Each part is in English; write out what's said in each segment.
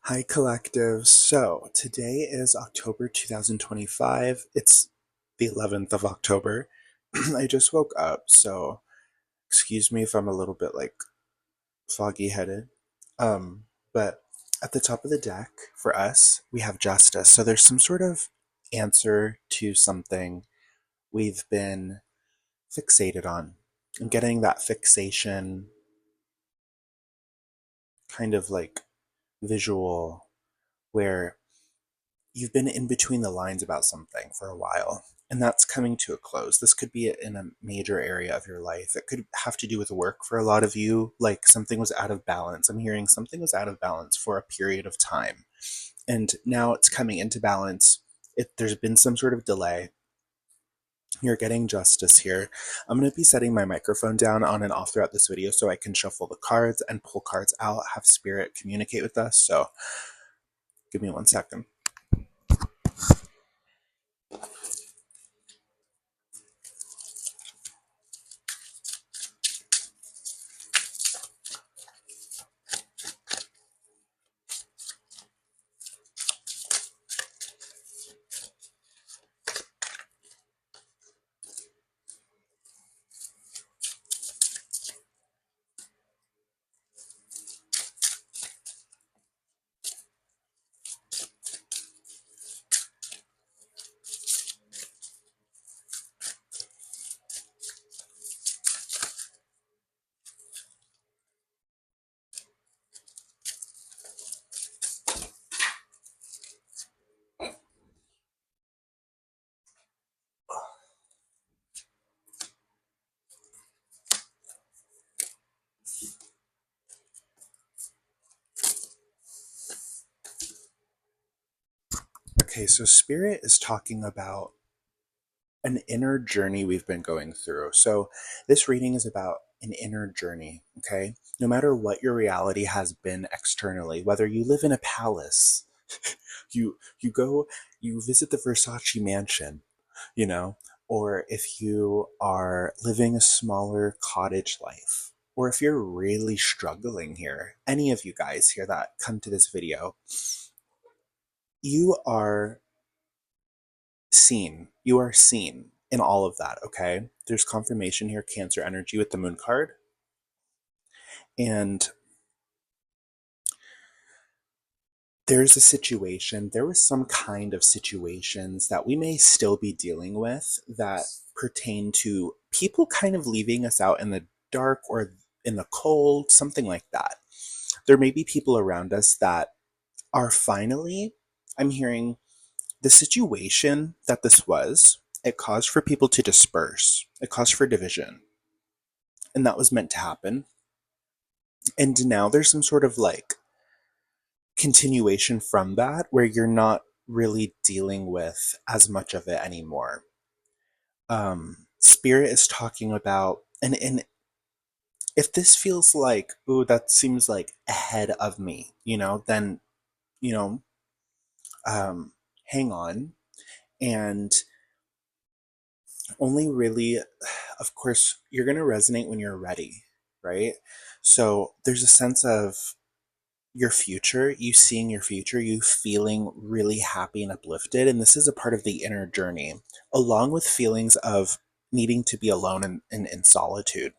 Hi, Collective. So, today is October 2025. It's the 11th of October. I just woke up, so excuse me if I'm a little bit foggy headed. But at the top of the deck for us, we have justice. So, there's some sort of answer to something we've been fixated on. And getting that fixation kind of visual where you've been in between the lines about something for a while, and that's coming to a close. This could be in a major area of your life. It could have to do with work for a lot of you, like something was out of balance. I'm hearing something was out of balance for a period of time, and now it's coming into balance. There's been some sort of delay. You're getting justice here. I'm going to be setting my microphone down on and off throughout this video so I can shuffle the cards and pull cards out, have spirit communicate with us. So give me 1 second. Okay, so Spirit is talking about an inner journey we've been going through. So, this reading is about an inner journey, okay? No matter what your reality has been externally, whether you live in a palace, you visit the Versace mansion, you know, or if you are living a smaller cottage life, or if you're really struggling here, any of you guys here that come to this video, you are seen. You are seen in all of that, okay? There's confirmation here, Cancer energy with the moon card. And there's a situation, there was some kind of situations that we may still be dealing with that pertain to people kind of leaving us out in the dark or in the cold, something like that. There may be people around us that are finally, I'm hearing the situation that this was, it caused for people to disperse. It caused for division. And that was meant to happen. And now there's some sort of continuation from that where you're not really dealing with as much of it anymore. Spirit is talking about, and if this feels like, ooh, that seems like ahead of me, then, you know, um, hang on. And only really, of course, you're going to resonate when you're ready, right? So there's a sense of your future, you seeing your future, you feeling really happy and uplifted. And this is a part of the inner journey, along with feelings of needing to be alone and in solitude.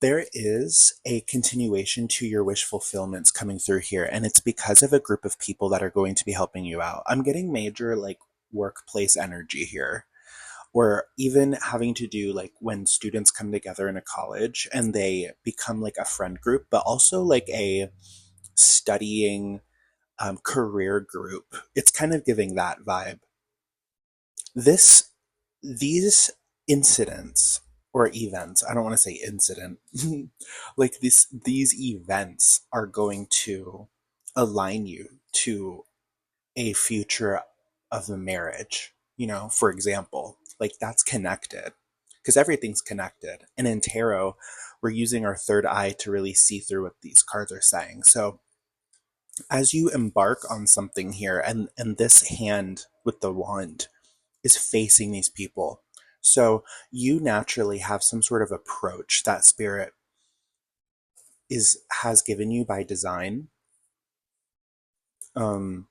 There is a continuation to your wish fulfillments coming through here, and it's because of a group of people that are going to be helping you out. I'm getting major workplace energy here, or even having to do when students come together in a college and they become like a friend group, but also like a studying career group. It's kind of giving that vibe. This, these incidents or events, I don't want to say incident, like these events are going to align you to a future of the marriage, for example, like that's connected because everything's connected. And in tarot, we're using our third eye to really see through what these cards are saying. So as you embark on something here, and this hand with the wand is facing these people, so you naturally have some sort of approach that spirit is has given you by design, um,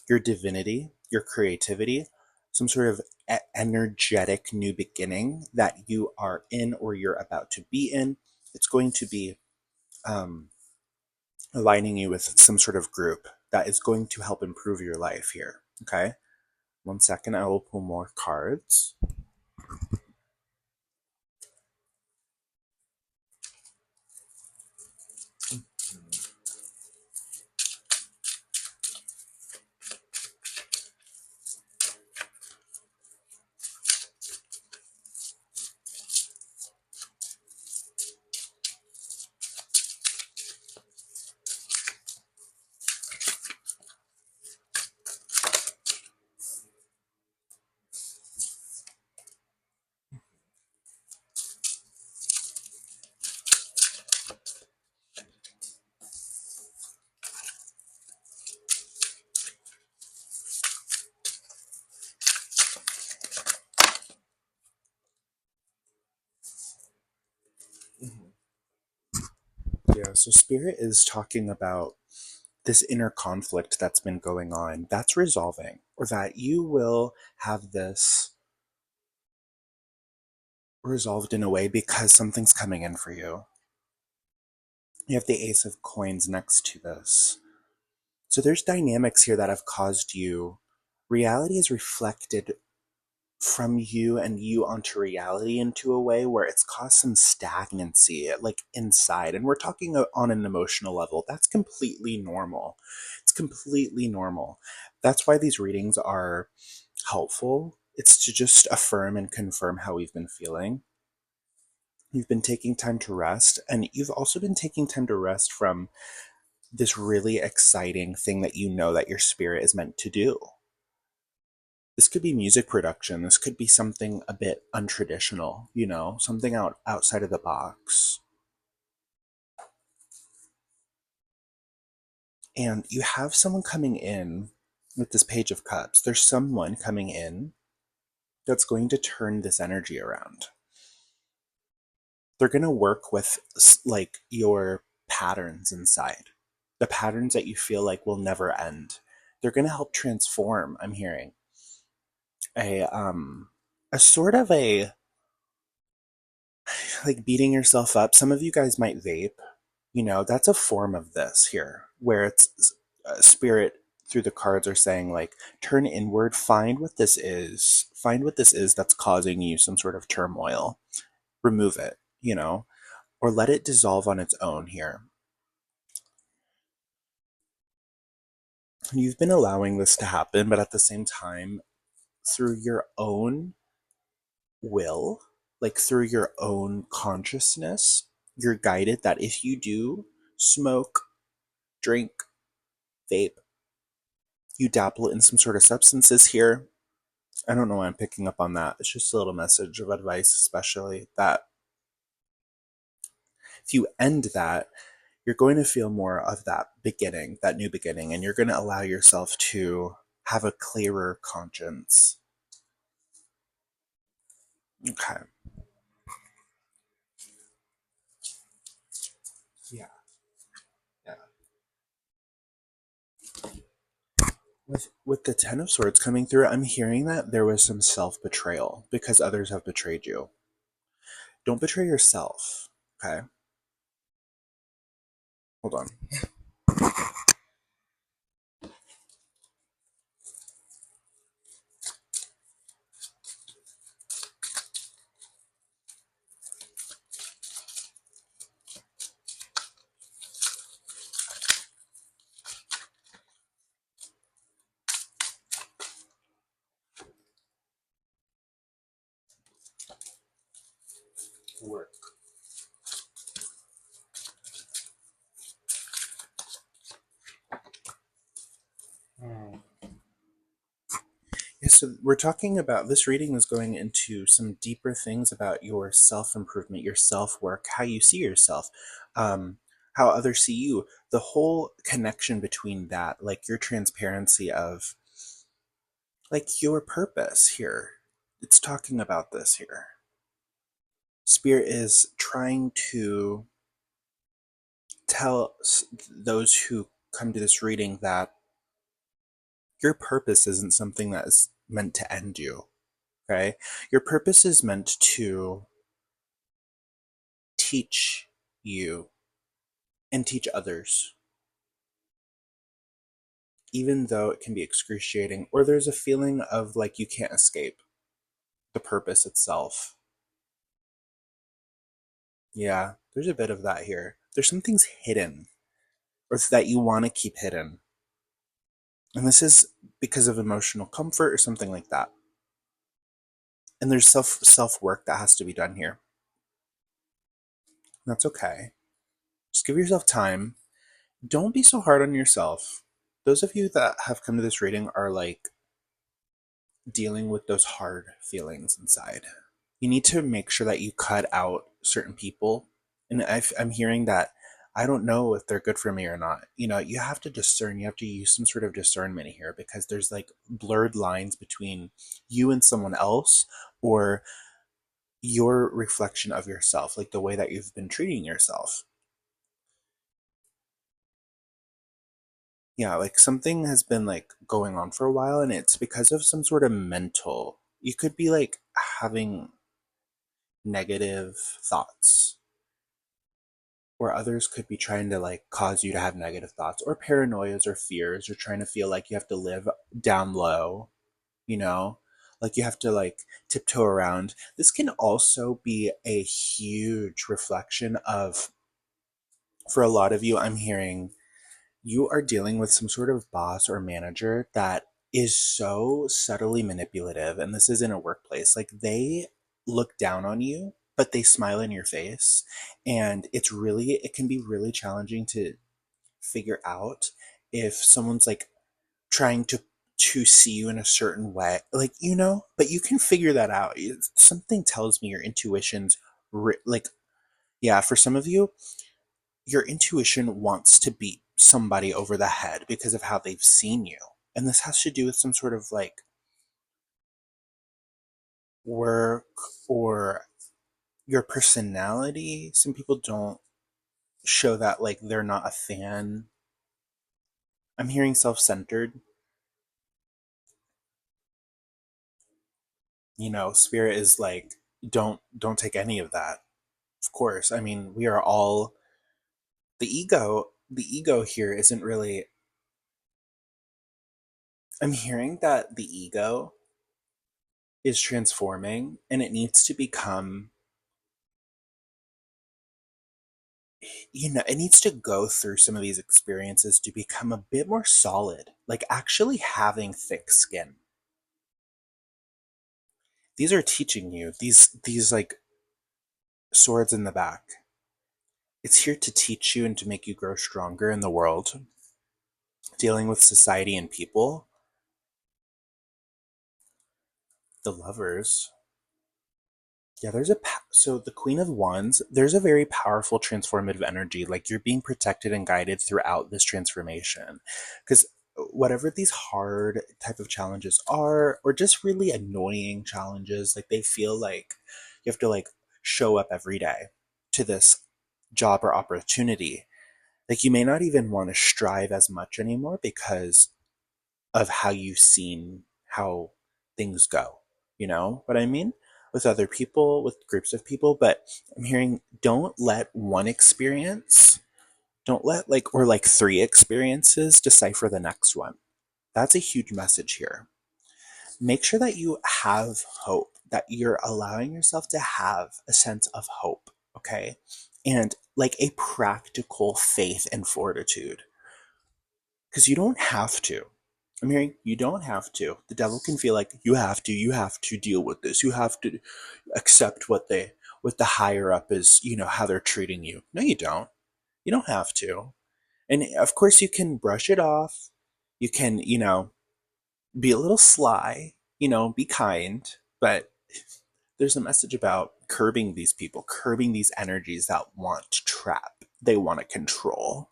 your divinity, your creativity, some sort of energetic new beginning that you are in or you're about to be in. It's going to be um, aligning you with some sort of group that is going to help improve your life here. Okay. 1 second, I will pull more cards. Yeah, so Spirit is talking about this inner conflict that's been going on that's resolving, or that you will have this resolved in a way because something's coming in for you. You have the Ace of Coins next to this. So there's dynamics here that have caused you. Reality is reflected from you and you onto reality into a way where it's caused some stagnancy, like inside. And we're talking on an emotional level. That's completely normal. It's completely normal. That's why these readings are helpful. It's to just affirm and confirm how we've been feeling. You've been taking time to rest, and you've also been taking time to rest from this really exciting thing that you know that your spirit is meant to do. This could be music production. This could be something a bit untraditional, something outside of the box. And you have someone coming in with this Page of Cups. There's someone coming in that's going to turn this energy around. They're going to work with like your patterns inside, the patterns that you feel like will never end. They're going to help transform, I'm hearing, a sort of a like beating yourself up. Some of you guys might vape. That's a form of this here, where it's spirit through the cards are saying, like, turn inward, find what this is that's causing you some sort of turmoil, remove it, or let it dissolve on its own here. You've been allowing this to happen, but at the same time, through your own will, like through your own consciousness, you're guided that if you do smoke, drink, vape, you dabble in some sort of substances here. I don't know why I'm picking up on that. It's just a little message of advice, especially that if you end that, you're going to feel more of that beginning, that new beginning, and you're going to allow yourself to have a clearer conscience. Okay. Yeah. Yeah. With the Ten of Swords coming through, I'm hearing that there was some self-betrayal because others have betrayed you. Don't betray yourself. Okay. Hold on. Work. Hmm. Yeah, so we're talking about this reading is going into some deeper things about your self improvement, your self work, how you see yourself, um, how others see you, the whole connection between that, like your transparency of like your purpose here. It's talking about this here. Spirit is trying to tell those who come to this reading that your purpose isn't something that is meant to end you. Okay? Your purpose is meant to teach you and teach others, even though it can be excruciating, or there's a feeling of like you can't escape the purpose itself. Yeah, there's a bit of that here. There's some things hidden, or that you want to keep hidden. And this is because of emotional comfort or something like that. And there's self work that has to be done here. That's okay. Just give yourself time. Don't be so hard on yourself. Those of you that have come to this reading are like dealing with those hard feelings inside. You need to make sure that you cut out certain people. And I'm hearing that I don't know if they're good for me or not. You know, you have to discern, you have to use some sort of discernment here because there's like blurred lines between you and someone else or your reflection of yourself, like the way that you've been treating yourself. Yeah, like something has been like going on for a while and it's because of some sort of mental. You could be like having negative thoughts, or others could be trying to like cause you to have negative thoughts or paranoias or fears or trying to feel like you have to live down low, you know? Like you have to like tiptoe around. This can also be a huge reflection of, for a lot of you, I'm hearing you are dealing with some sort of boss or manager that is so subtly manipulative. And this is in a workplace. Like they look down on you, but they smile in your face. And it can be really challenging to figure out if someone's like trying to see you in a certain way, like, you know, but you can figure that out. Something tells me your intuition's like, yeah, for some of you, your intuition wants to beat somebody over the head because of how they've seen you. And this has to do with some sort of like work or your personality. Some people don't show that, like they're not a fan. I'm hearing self-centered. You know, spirit is like, don't take any of that. Of course. I mean, we are all the ego here isn't really, I'm hearing that the ego is transforming and it needs to become, you know, it needs to go through some of these experiences to become a bit more solid, like actually having thick skin. These are teaching you, these like swords in the back. It's here to teach you and to make you grow stronger in the world, dealing with society and people. The lovers. Yeah, so the Queen of Wands, there's a very powerful transformative energy. Like you're being protected and guided throughout this transformation. Because whatever these hard type of challenges are, or just really annoying challenges, like they feel like you have to like show up every day to this job or opportunity. Like you may not even want to strive as much anymore because of how you've seen how things go. You know what I mean? With other people, with groups of people. But I'm hearing don't let one experience, don't let like, or like three experiences decipher the next one. That's a huge message here. Make sure that you have hope, that you're allowing yourself to have a sense of hope, okay? And like a practical faith and fortitude. Because you don't have to. I'm hearing you don't have to. The devil can feel like you have to deal with this. You have to accept what the higher up is, you know, how they're treating you. No, you don't. You don't have to. And of course you can brush it off. You can, you know, be a little sly, you know, be kind, but there's a message about curbing these people, curbing these energies that want to trap. They want to control.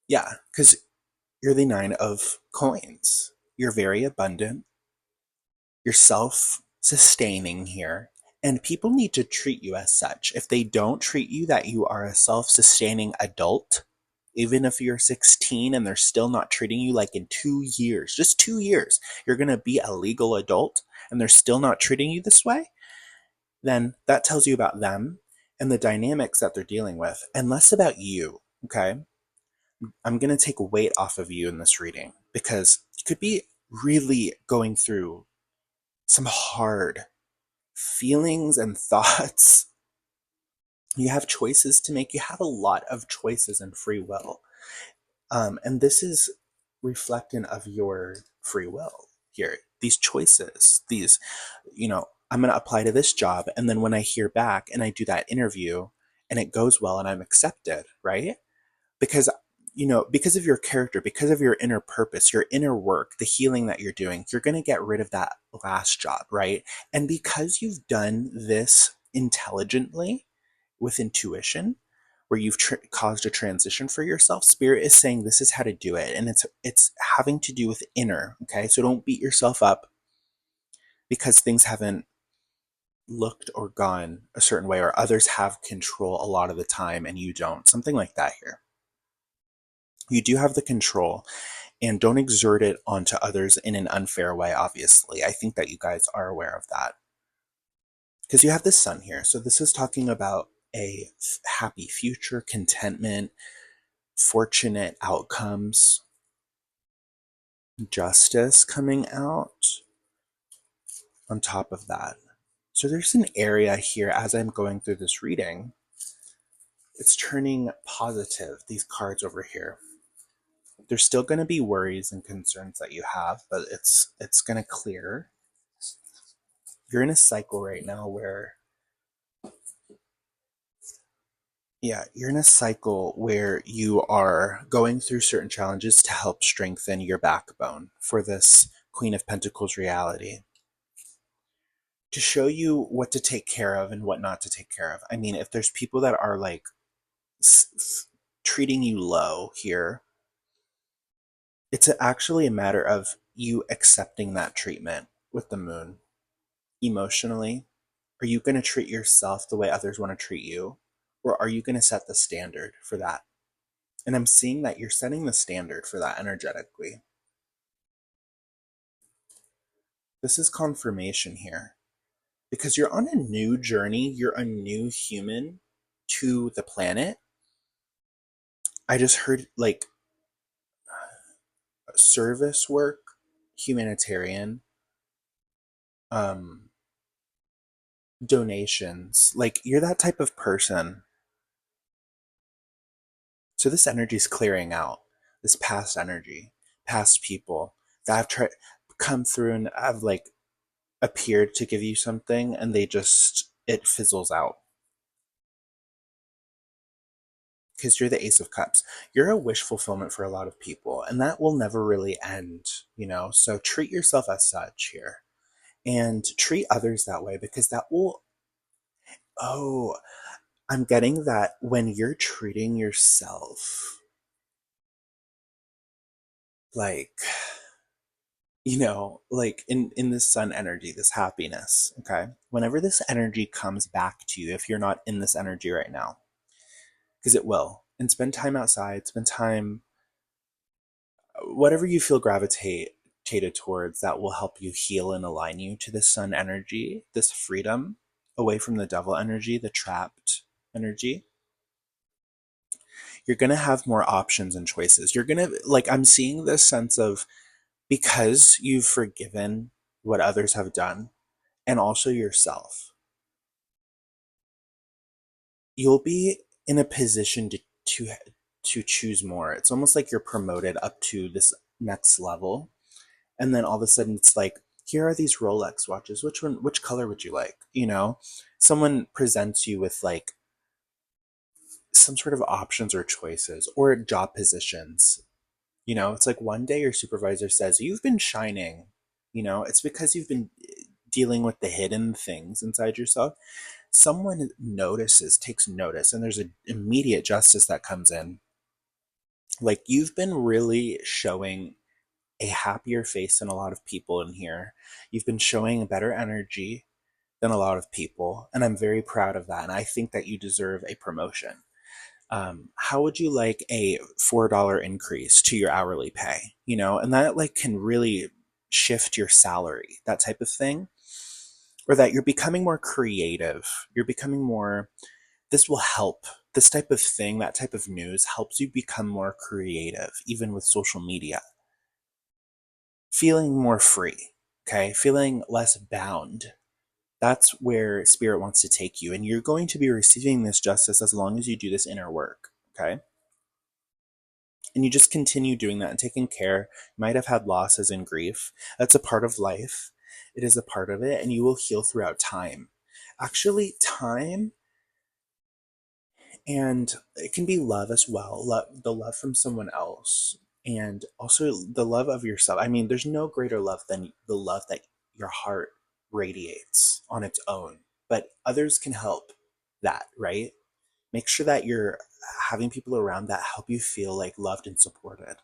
Yeah, because you're the nine of coins. You're very abundant. You're self sustaining here. And people need to treat you as such. If they don't treat you that you are a self sustaining adult, even if you're 16 and they're still not treating you like in 2 years, just 2 years, you're going to be a legal adult and they're still not treating you this way, then that tells you about them and the dynamics that they're dealing with and less about you. Okay. I'm going to take weight off of you in this reading because you could be really going through some hard feelings and thoughts. You have choices to make. You have a lot of choices and free will. And this is reflecting of your free will here. These choices, I'm going to apply to this job. And then when I hear back and I do that interview and it goes well and I'm accepted, right? Because because of your character, because of your inner purpose, your inner work, the healing that you're doing, you're going to get rid of that last job, right? And because you've done this intelligently with intuition, where you've caused a transition for yourself, spirit is saying this is how to do it, and it's having to do with inner. Okay, so don't beat yourself up because things haven't looked or gone a certain way, or others have control a lot of the time and you don't. Something like that here. You do have the control, and don't exert it onto others in an unfair way, obviously. I think that you guys are aware of that. Because you have the sun here. So this is talking about a happy future, contentment, fortunate outcomes, justice coming out on top of that. So there's an area here as I'm going through this reading. It's turning positive, these cards over here. There's still going to be worries and concerns that you have, but it's going to clear. You're in a cycle right now where you're in a cycle where you are going through certain challenges to help strengthen your backbone for this Queen of Pentacles reality, to show you what to take care of and what not to take care of. I mean, if there's people that are like treating you low here, it's actually a matter of you accepting that treatment with the moon. Emotionally, are you going to treat yourself the way others want to treat you? Or are you going to set the standard for that? And I'm seeing that you're setting the standard for that energetically. This is confirmation here because you're on a new journey. You're a new human to the planet. I just heard like service work, humanitarian, um, donations. Like you're that type of person. So this energy is clearing out. This past energy, past people that have tried come through and have like appeared to give you something, and it fizzles out. Because you're the Ace of Cups. You're a wish fulfillment for a lot of people, and that will never really end. So treat yourself as such here and treat others that way because that will. Oh, I'm getting that when you're treating yourself like, like in this sun energy, this happiness, okay? Whenever this energy comes back to you, if you're not in this energy right now, because it will, and spend time outside, spend time whatever you feel gravitated towards that will help you heal and align you to this sun energy, this freedom away from the devil energy, the trapped energy. You're going to have more options and choices. You're going to, like, I'm seeing this sense of because you've forgiven what others have done and also yourself, you'll be in a position to choose more. It's almost like you're promoted up to this next level. And then all of a sudden it's like, here are these Rolex watches. Which color would you like? Someone presents you with like some sort of options or choices or job positions. It's like one day your supervisor says, you've been shining. It's because you've been dealing with the hidden things inside yourself. Someone takes notice, and there's an immediate justice that comes in. Like you've been really showing a happier face than a lot of people in here. You've been showing a better energy than a lot of people, and I'm very proud of that. And I think that you deserve a promotion. How would you like a $4 increase to your hourly pay? You know, and that like can really shift your salary, that type of thing. Or that you're becoming more creative. You're becoming more, this will help. This type of thing, that type of news helps you become more creative, even with social media. Feeling more free, okay? Feeling less bound. That's where spirit wants to take you. And you're going to be receiving this justice as long as you do this inner work, okay? And you just continue doing that and taking care. You might have had losses and grief. That's a part of life. It is a part of it, and you will heal throughout time. Actually, time, and it can be love as well, the love from someone else, and also the love of yourself. I mean, there's no greater love than the love that your heart radiates on its own, but others can help that, right? Make sure that you're having people around that help you feel like loved and supported.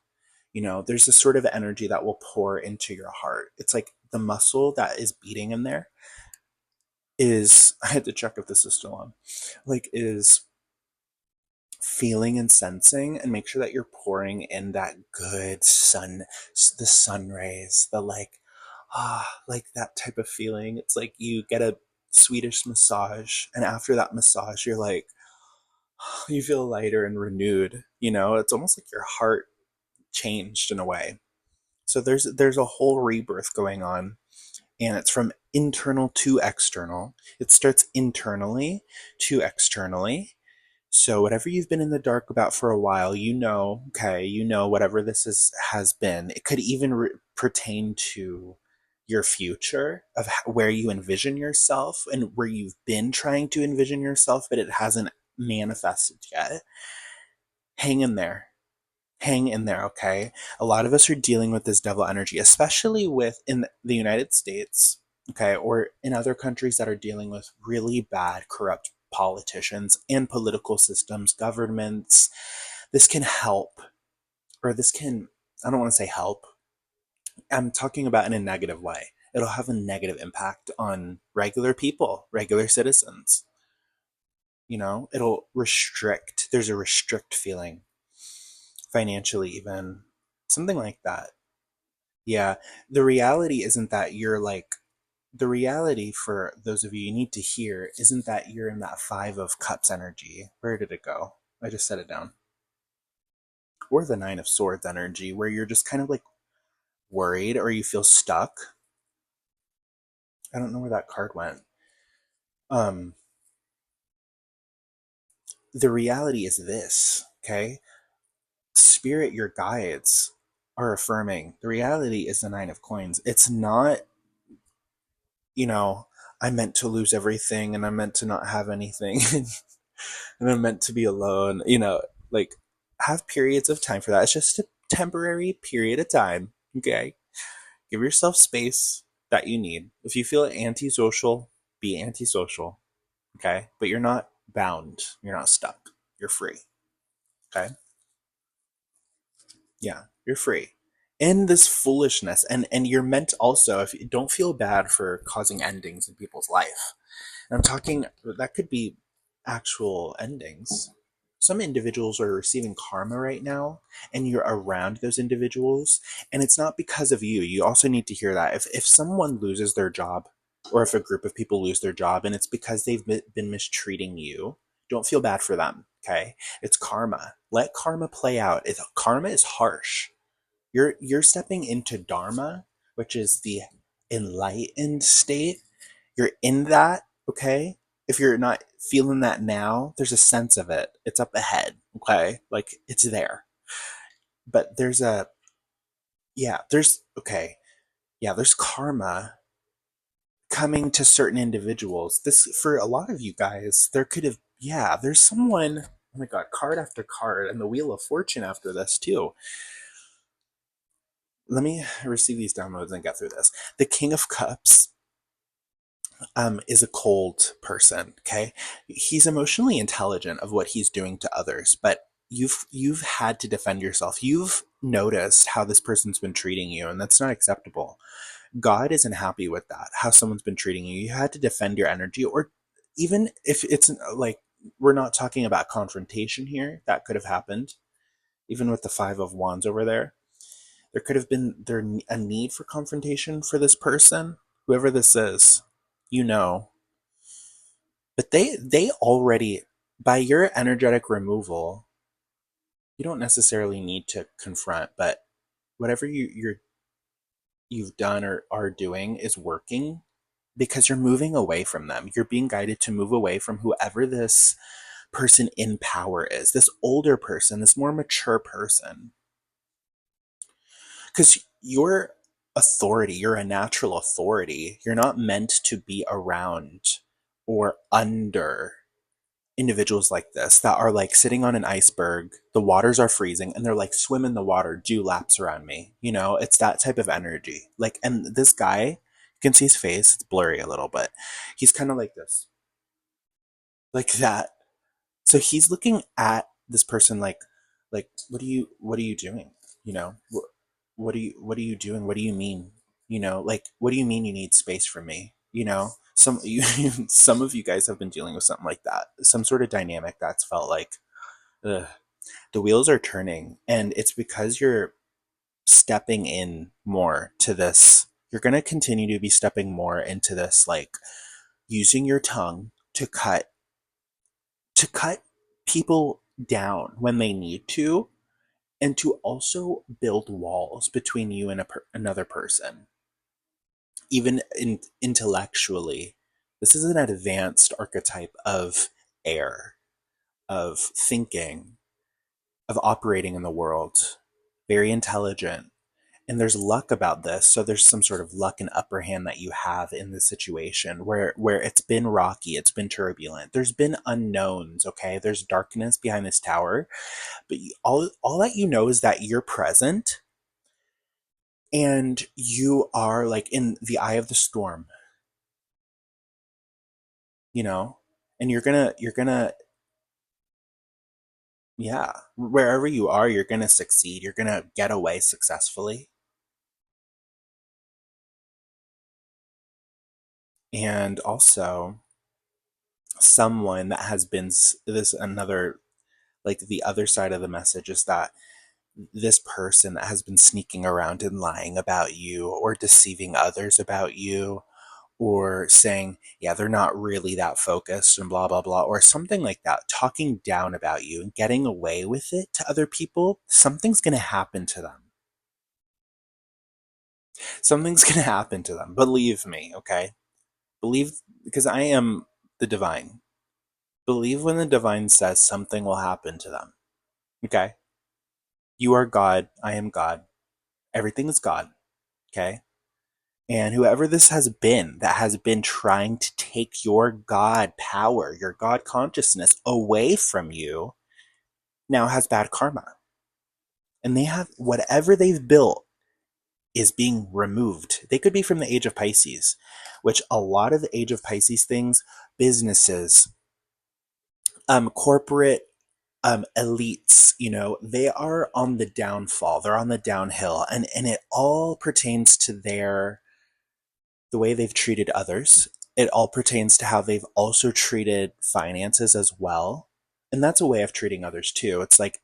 You know, there's a sort of energy that will pour into your heart. It's like the muscle that is beating in there is, I had to check if this is still on, like is feeling and sensing, and make sure that you're pouring in that good sun, the sun rays, the like that type of feeling. It's like you get a Swedish massage, and after that massage you're like, you feel lighter and renewed. You know, it's almost like your heart changed in a way. So there's a whole rebirth going on, and it's from internal to external. It starts internally to externally. So whatever you've been in the dark about for a while, you know, okay, you know, whatever this is has been. It could even pertain to your future of where you envision yourself and where you've been trying to envision yourself, but it hasn't manifested yet. Hang in there. Hang in there, okay? A lot of us are dealing with this devil energy, especially with in the United States, okay, or in other countries that are dealing with really bad, corrupt politicians and political systems, governments. This can help, or this can, I don't want to say help. I'm talking about in a negative way. It'll have a negative impact on regular people, regular citizens. You know, it'll restrict, there's a restrict feeling financially, even something like that. Yeah, the reality isn't that you're like, the reality for those of you you need to hear isn't that you're in that Five of Cups energy. Where did it go? I just set it down. Or the Nine of Swords energy, where you're just kind of like worried or you feel stuck. I don't know where that card went. Um, the reality is this, okay? Spirit, your guides are affirming. The reality is the Nine of Coins. It's not, you know, I meant to lose everything and I meant to not have anything and I'm meant to be alone, you know, like have periods of time for that. It's just a temporary period of time, okay? Give yourself space that you need. If you feel antisocial, be antisocial, okay? But you're not bound. You're not stuck. You're free, okay? Yeah, you're free. In this foolishness, and you're meant also, if you don't feel bad for causing endings in people's life. And I'm talking, that could be actual endings. Some individuals are receiving karma right now, and you're around those individuals, and it's not because of you. You also need to hear that. If someone loses their job, or if a group of people lose their job, and it's because they've been mistreating you, don't feel bad for them, okay? It's karma. Let karma play out. Karma is harsh. You're stepping into dharma, which is the enlightened state. You're in that, okay? If you're not feeling that now, there's a sense of it. It's up ahead, okay? Like it's there. But there's a, yeah, there's, okay. Yeah, there's karma coming to certain individuals. This, for a lot of you guys, there could have, yeah, there's someone, oh my God, card after card, and the Wheel of Fortune after this too. Let me receive these downloads and get through this. The King of Cups is a cold person. Okay, he's emotionally intelligent of what he's doing to others, but you've had to defend yourself. You've noticed how this person's been treating you, and that's not acceptable. God isn't happy with that, how someone's been treating you. You had to defend your energy, or even if it's like, we're not talking about confrontation here, that could have happened. Even with the Five of Wands over there could have been a need for confrontation for this person, whoever this is, you know. But they already, by your energetic removal, you don't necessarily need to confront, but whatever you've done or are doing is working because you're moving away from them. You're being guided to move away from whoever this person in power is, this older person, this more mature person. Because you're authority, you're a natural authority. You're not meant to be around or under individuals like this that are like sitting on an iceberg. The waters are freezing and they're like, swim in the water, do laps around me. You know, it's that type of energy. Like, and this guy, you can see his face, it's blurry a little, but he's kind of like this, like that. So he's looking at this person like, what are you doing? You know, what are you doing? What do you mean? You know, like, what do you mean you need space from me? You know, some of you guys have been dealing with something like that, some sort of dynamic that's felt like, ugh, the wheels are turning, and it's because you're stepping in more to this. You're going to continue to be stepping more into this, like using your tongue to cut people down when they need to, and to also build walls between you and another person, even intellectually. This is an advanced archetype of air, of thinking, of operating in the world. Very intelligent. And there's luck about this. So there's some sort of luck and upper hand that you have in this situation where it's been rocky, it's been turbulent. There's been unknowns, okay? There's darkness behind this tower. But all that you know is that you're present, and you are like in the eye of the storm, you know? And you're gonna yeah, wherever you are, you're gonna succeed. You're gonna get away successfully. And also, someone that has been this another, like the other side of the message is that this person that has been sneaking around and lying about you or deceiving others about you, or saying, yeah, they're not really that focused and blah, blah, blah, or something like that, talking down about you and getting away with it to other people, something's going to happen to them. Something's going to happen to them. Believe me, okay? Believe, because I am the divine. Believe when the divine says something will happen to them, okay? You are God. I am God. Everything is God, okay? And whoever this has been that has been trying to take your God power, your God consciousness away from you, now has bad karma. And they have whatever they've built is being removed. They could be from the age of Pisces, which a lot of the age of Pisces things, businesses, corporate elites, you know, they are on the downfall. They're on the downhill. And it all pertains to the way they've treated others. It all pertains to how they've also treated finances as well. And that's a way of treating others too. It's like,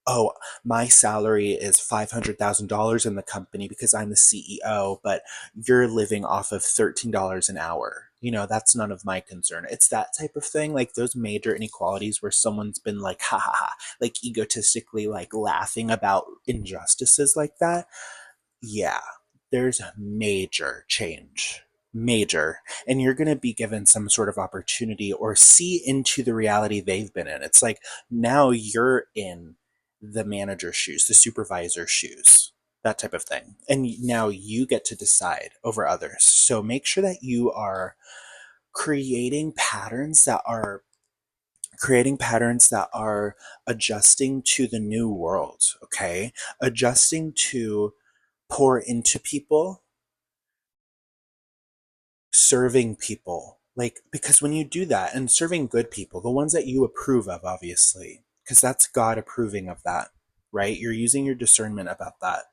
oh, my salary is $500,000 in the company because I'm the CEO, but you're living off of $13 an hour. You know, that's none of my concern. It's that type of thing, like those major inequalities where someone's been like, ha ha ha, like egotistically, like laughing about injustices like that. Yeah, there's a major change. Major. And you're going to be given some sort of opportunity or see into the reality they've been in. It's like now you're in the manager's shoes, the supervisor's shoes, that type of thing. And now you get to decide over others. So make sure that you are creating patterns that are adjusting to the new world, okay? Adjusting to pour into people, serving people. Like, because when you do that and serving good people, the ones that you approve of, obviously, because that's God approving of that, right? You're using your discernment about that.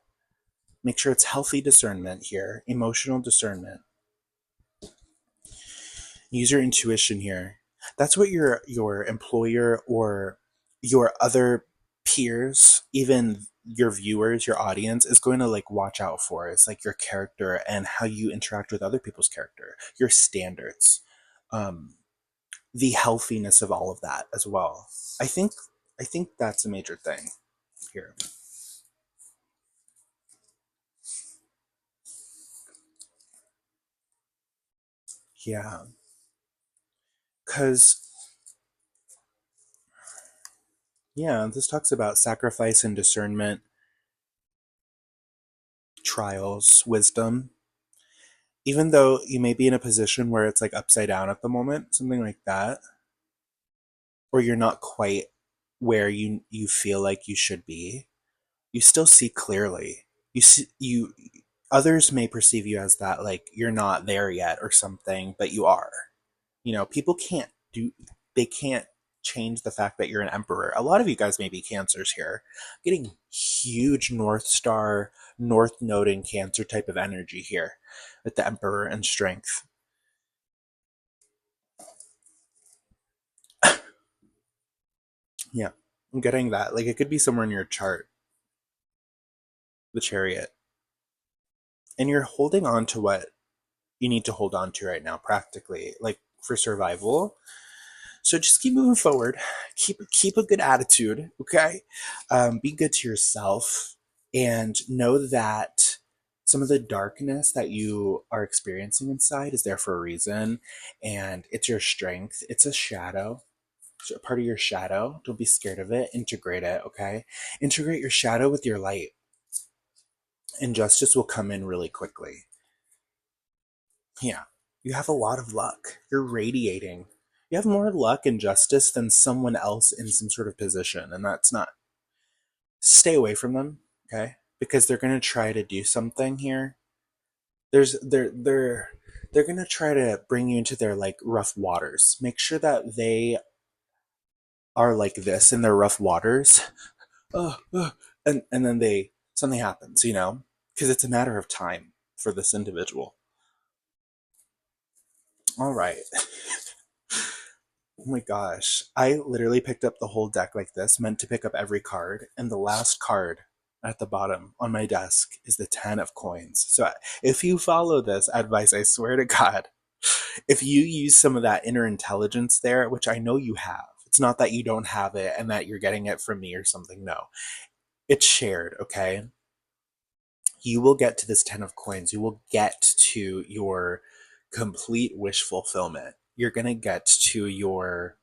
Make sure it's healthy discernment here, emotional discernment. Use your intuition here. That's what your employer or your other peers, even your viewers, your audience is going to like watch out for. It's like your character and how you interact with other people's character, your standards, um, the healthiness of all of that as well. I think I think that's a major thing here. Yeah, because yeah, this talks about sacrifice and discernment, trials, wisdom. Even though you may be in a position where it's like upside down at the moment, something like that, or you're not quite where you feel like you should be, you still see clearly. You see you others may perceive you as that like you're not there yet or something, but you are. People can't do they can't change the fact that you're an emperor. A lot of you guys may be cancers here. Getting huge North Star, North Node in Cancer type of energy here with the emperor and strength. Yeah. I'm getting that. Like it could be somewhere in your chart, the chariot. And you're holding on to what you need to hold on to right now, practically, like for survival. So just keep moving forward. Keep a good attitude, okay? Be good to yourself, and know that some of the darkness that you are experiencing inside is there for a reason, and it's your strength. It's a shadow. It's a part of your shadow. Don't be scared of it. Integrate it, okay? Integrate your shadow with your light, and justice will come in really quickly. Yeah. You have a lot of luck. You're radiating. You have more luck and justice than someone else in some sort of position, and that's not. Stay away from them, okay? Because they're gonna try to do something here. There's they're gonna try to bring you into their like rough waters. Make sure that they are like this in their rough waters. And then they something happens, because it's a matter of time for this individual. All right. Oh my gosh. I literally picked up the whole deck like this, meant to pick up every card, and the last card at the bottom on my desk is the 10 of coins. So if you follow this advice, I swear to God, if you use some of that inner intelligence there, which I know you have, it's not that you don't have it and that you're getting it from me or something. No, it's shared, okay? You will get to this 10 of coins. You will get to your complete wish fulfillment. You're going to get to your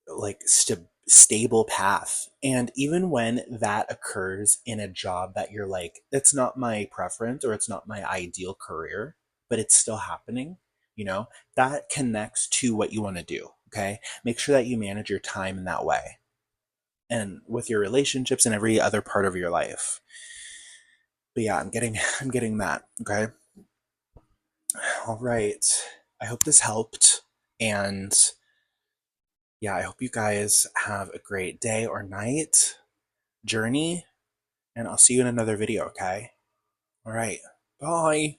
like stable path. And even when that occurs in a job that you're like, it's not my preference or it's not my ideal career, but it's still happening, that connects to what you want to do. Okay. Make sure that you manage your time in that way and with your relationships and every other part of your life. But yeah, I'm getting that. Okay. All right. I hope this helped. And yeah, I hope you guys have a great day or night, journey, and I'll see you in another video, okay? All right. Bye.